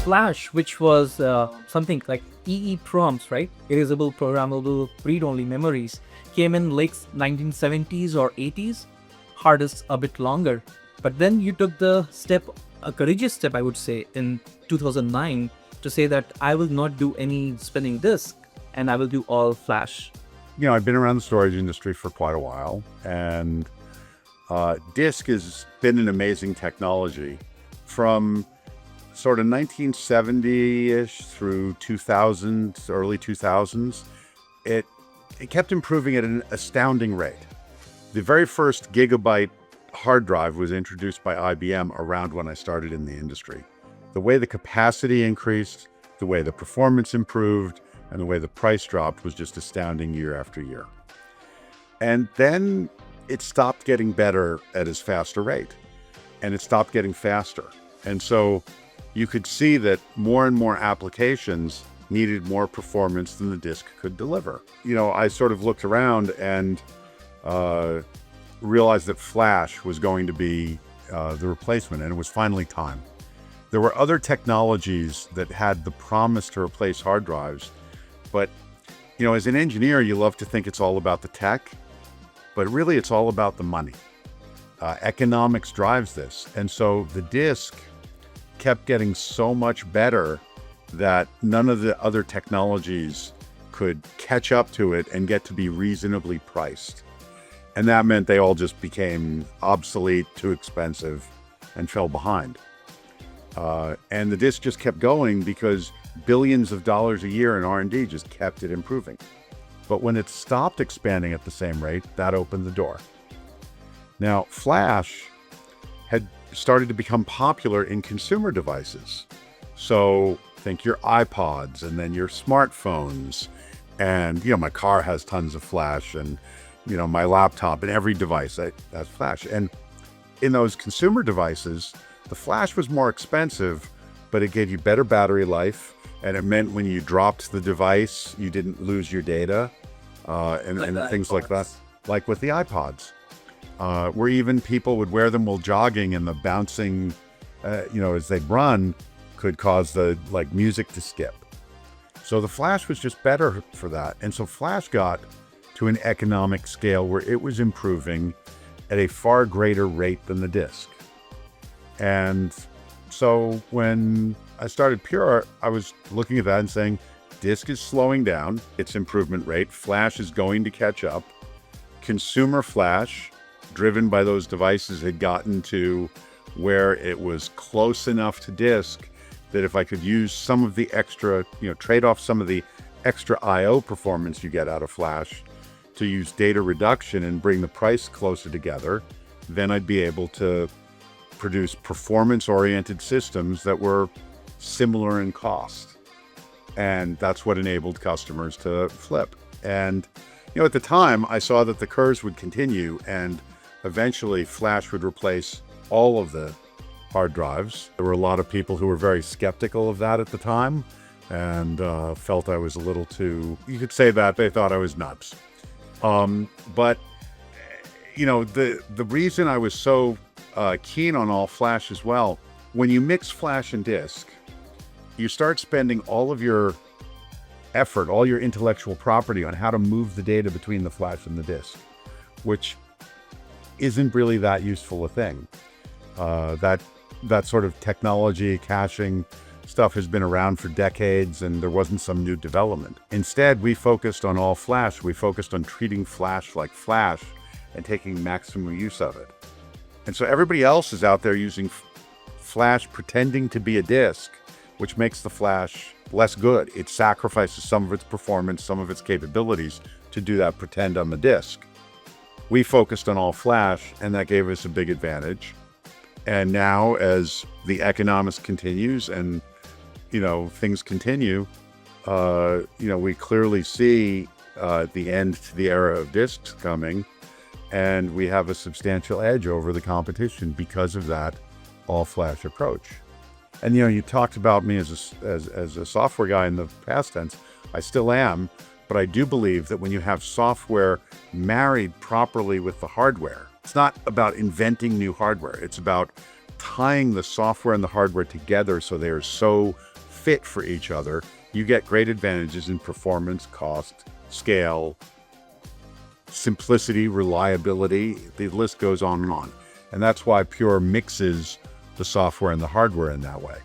Flash, which was something like EEPROMs, right? Erasable, programmable, read-only memories, came in late 1970s or 80s. Hard disk a bit longer. But then you took the step, a courageous step, I would say, in 2009 to say that I will not do any spinning disk and I will do all flash. I've been around the storage industry for quite a while, and disk has been an amazing technology from sort of 1970-ish through 2000s, early 2000s. It kept improving at an astounding rate. The very first gigabyte hard drive was introduced by IBM around when I started in the industry. The way the capacity increased, the way the performance improved, and the way the price dropped was just astounding year after year. And then it stopped getting better at as fast a rate, and it stopped getting faster. And so you could see that more and more applications needed more performance than the disk could deliver. I sort of looked around and realized that flash was going to be the replacement, and it was finally time. There were other technologies that had the promise to replace hard drives, but as an engineer, you love to think it's all about the tech, but really it's all about the money. Economics drives this, and so the disk kept getting so much better that none of the other technologies could catch up to it and get to be reasonably priced. And that meant they all just became obsolete, too expensive, and fell behind. And the disk just kept going because billions of dollars a year in R&D just kept it improving. But when it stopped expanding at the same rate, that opened the door. Now, flash had started to become popular in consumer devices. So think your iPods and then your smartphones. And, my car has tons of flash, and, my laptop and every device has flash. And in those consumer devices, the flash was more expensive, but it gave you better battery life. And it meant when you dropped the device, you didn't lose your data and things like that, like with the iPods. Where even people would wear them while jogging, and the bouncing, as they run, could cause the music to skip. So the flash was just better for that. And so flash got to an economic scale where it was improving at a far greater rate than the disk. And so when I started Pure, I was looking at that and saying, disk is slowing down its improvement rate. Flash is going to catch up. Consumer flash, driven by those devices, had gotten to where it was close enough to disk that if I could use some of the extra, trade off some of the extra I/O performance you get out of flash to use data reduction and bring the price closer together, then I'd be able to produce performance-oriented systems that were similar in cost. And that's what enabled customers to flip. And, at the time, I saw that the curves would continue, and eventually flash would replace all of the hard drives. There were a lot of people who were very skeptical of that at the time, and felt I was a little too, you could say that they thought I was nuts. But the reason I was so keen on all flash as well, when you mix flash and disk, you start spending all of your effort, all your intellectual property on how to move the data between the flash and the disk, which isn't really that useful a thing. That sort of technology, caching stuff has been around for decades, and there wasn't some new development. Instead, we focused on all flash. We focused on treating flash like flash and taking maximum use of it. And so everybody else is out there using flash pretending to be a disk, which makes the flash less good. It sacrifices some of its performance, some of its capabilities to do that pretend I'm a disk. We focused on all flash, and that gave us a big advantage. And now as the economics continues and, things continue, we clearly see the end to the era of disks coming, and we have a substantial edge over the competition because of that all-flash approach. And, you talked about me as a software guy in the past tense. I still am, but I do believe that when you have software married properly with the hardware, it's not about inventing new hardware. It's about tying the software and the hardware together so they are so fit for each other, you get great advantages in performance, cost, scale, simplicity, reliability. The list goes on and on. And that's why Pure mixes the software and the hardware in that way.